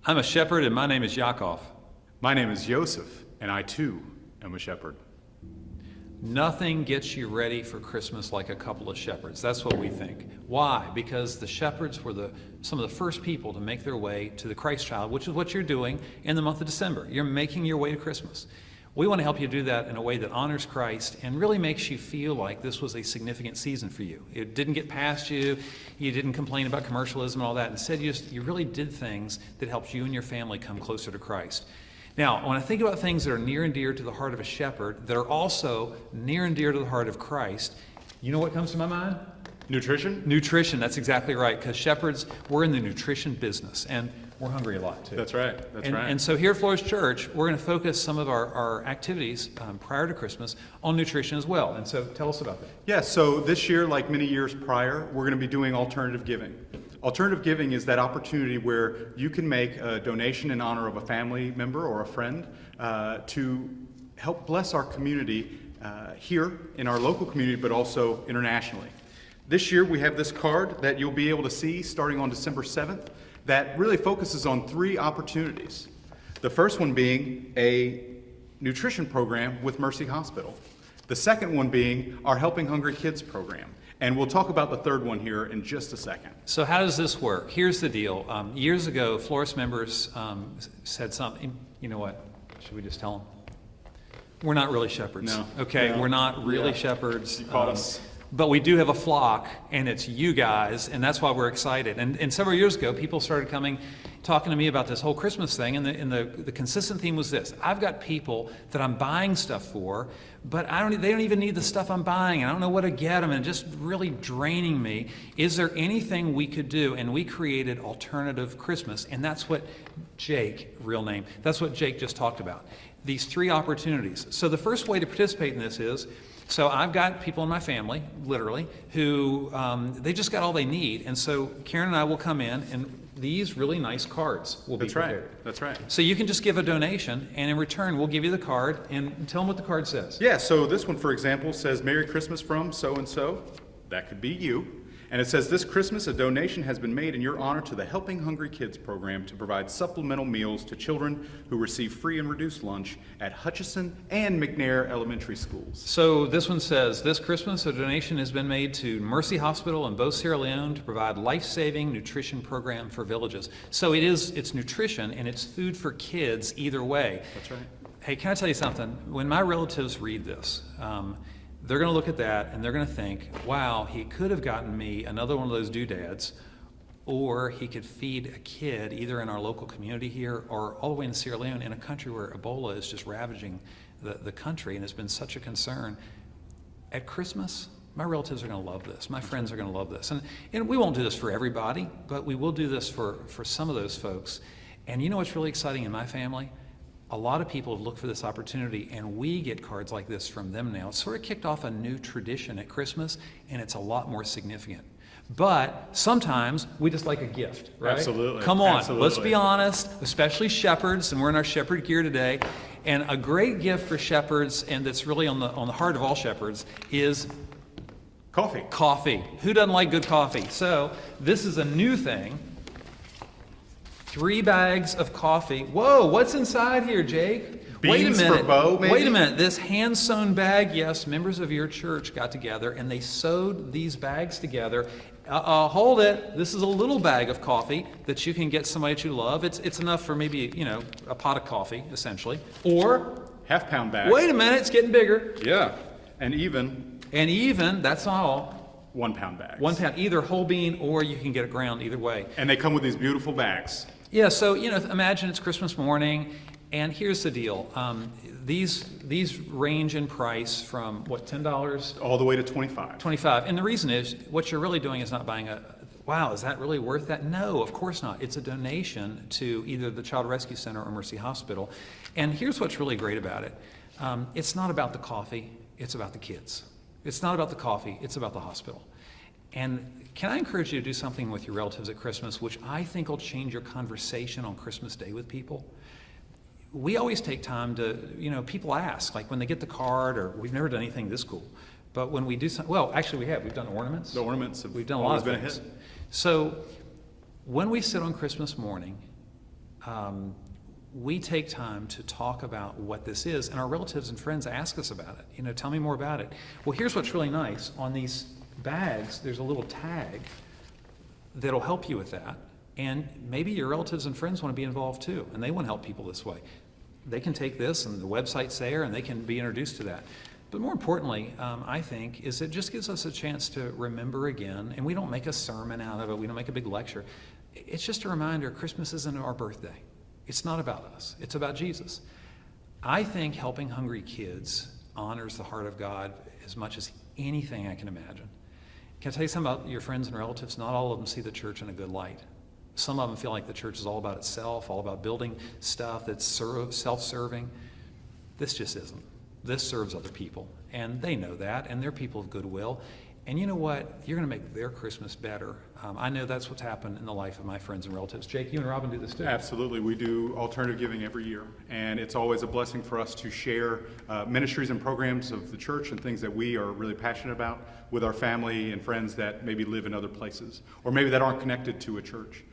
I'm a shepherd, and my name is Yakov. My name is Joseph, and I too am a shepherd. Nothing gets you ready for Christmas like a couple of shepherds. That's what we think. Why? Because the shepherds were some of the first people to make their way to the Christ child, which is what you're doing in the month of December. You're making your way to Christmas. We want to help you do that in a way that honors Christ and really makes you feel like this was a significant season for you. It didn't get past you. You didn't complain about commercialism and all that. Instead, you really did things that helped you and your family come closer to Christ. Now, when I think about things that are near and dear to the heart of a shepherd, that are also near and dear to the heart of Christ, you know what comes to my mind? Nutrition? Nutrition, that's exactly right, because shepherds, we're in the nutrition business, and we're hungry a lot too. That's right, And so here at Flores Church, we're going to focus some of our activities prior to Christmas on nutrition as well. And so tell us about that. Yeah, so this year, like many years prior, we're going to be doing alternative giving. Alternative giving is that opportunity where you can make a donation in honor of a family member or a friend to help bless our community here in our local community, but also internationally. This year, we have this card that you'll be able to see starting on December 7th that really focuses on 3 opportunities. The first one being a nutrition program with Mercy Hospital. The second one being our Helping Hungry Kids program. And we'll talk about the third one here in just a second. So how does this work? Here's the deal. Years ago, Flores members said something. You know what? Should we just tell them? We're not really shepherds. No. Okay, No. We're not really shepherds. You caught us. But we do have a flock, and it's you guys, and that's why we're excited. And several years ago, people started coming, talking to me about this whole Christmas thing, and the consistent theme was this: I've got people that I'm buying stuff for, but they don't even need the stuff I'm buying, and I don't know what to get them, and just really draining me. Is there anything we could do? And we created Alternative Christmas, and that's what Jake, real name, that's what Jake just talked about. These 3 opportunities. So the first way to participate in this is, so I've got people in my family, literally, who they just got all they need. And so Karen and I will come in, and these really nice cards will be prepared. That's right. So you can just give a donation, and in return, we'll give you the card, and tell them what the card says. Yeah, so this one, for example, says Merry Christmas from so-and-so. That could be you. And it says, this Christmas, a donation has been made in your honor to the Helping Hungry Kids program to provide supplemental meals to children who receive free and reduced lunch at Hutchison and McNair Elementary Schools. So this one says, this Christmas, a donation has been made to Mercy Hospital in Beau, Sierra Leone to provide life-saving nutrition program for villages. So it's nutrition, and it's food for kids either way. That's right. Hey, can I tell you something? When my relatives read this, they're going to look at that and they're going to think, wow, he could have gotten me another one of those doodads, or he could feed a kid either in our local community here or all the way in Sierra Leone, in a country where Ebola is just ravaging the country and has been such a concern. At Christmas, my relatives are going to love this. My friends are going to love this. And we won't do this for everybody, but we will do this for some of those folks. And you know what's really exciting in my family? A lot of people have looked for this opportunity, and we get cards like this from them now. It's sort of kicked off a new tradition at Christmas, and it's a lot more significant. But sometimes we just like a gift, right? Absolutely. Come on, Absolutely. Let's be honest, especially shepherds, and we're in our shepherd gear today. And a great gift for shepherds, and that's really on the heart of all shepherds, is Coffee. coffee. Who doesn't like good coffee? So this is a new thing. 3 bags of coffee. Whoa, what's inside here, Jake? Beans for Bo, maybe? Wait a minute. This hand-sewn bag, yes, members of your church got together and they sewed these bags together. Hold it. This is a little bag of coffee that you can get somebody that you love. It's enough for maybe, a pot of coffee, essentially. Or, Half-pound bag. wait a minute, it's getting bigger. Yeah. And even That's all. 1-pound bags. 1 pound, either whole bean or you can get it ground, either way. And they come with these beautiful bags. Yeah, so imagine it's Christmas morning, and here's the deal. These range in price from what, $10, All the way to 25. $25, and the reason is what you're really doing is not buying wow, is that really worth that? No, of course not. It's a donation to either the Child Rescue Center or Mercy Hospital, and here's what's really great about it. It's not about the coffee; it's about the kids. It's not about the coffee; it's about the hospital. And can I encourage you to do something with your relatives at Christmas, which I think will change your conversation on Christmas Day with people? We always take time to, people ask, like when they get the card, or we've never done anything this cool. But when we do something, well, actually we have. We've done ornaments. The ornaments have We've done a lot of always been things. a hit. So when we sit on Christmas morning, we take time to talk about what this is, and our relatives and friends ask us about it. Tell me more about it. Well, here's what's really nice. On these bags, there's a little tag that'll help you with that. And maybe your relatives and friends want to be involved too, and they want to help people this way. They can take this, and the website's there, and they can be introduced to that. But more importantly, I think, is it just gives us a chance to remember again, and we don't make a sermon out of it, we don't make a big lecture. It's just a reminder, Christmas isn't our birthday. It's not about us, it's about Jesus. I think helping hungry kids honors the heart of God as much as anything I can imagine. Can I tell you something about your friends and relatives? Not all of them see the church in a good light. Some of them feel like the church is all about itself, all about building stuff that's self-serving. This just isn't. This serves other people, and they know that, and they're people of goodwill. And you know what? You're going to make their Christmas better. I know that's what's happened in the life of my friends and relatives. Jake, you and Robin do this too. Absolutely. We do alternative giving every year, and it's always a blessing for us to share ministries and programs of the church and things that we are really passionate about with our family and friends that maybe live in other places, or maybe that aren't connected to a church.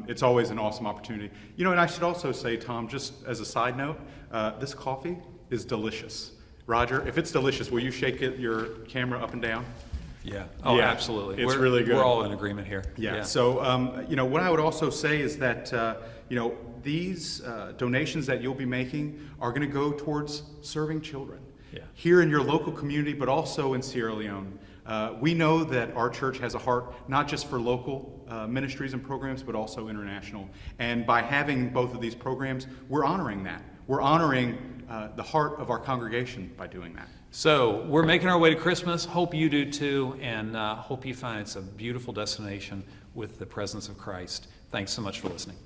It's always an awesome opportunity. And I should also say, Tom, just as a side note, this coffee is delicious. Roger, if it's delicious, will you shake your camera up and down? Yeah. Oh, Yeah, absolutely. it's really good. We're all in agreement here. Yeah. So, what I would also say is that, these donations that you'll be making are going to go towards serving children here in your local community, but also in Sierra Leone. We know that our church has a heart not just for local ministries and programs, but also international. And by having both of these programs, we're honoring that. We're honoring the heart of our congregation by doing that. So we're making our way to Christmas. Hope you do too, and hope you find it's a beautiful destination with the presence of Christ. Thanks so much for listening.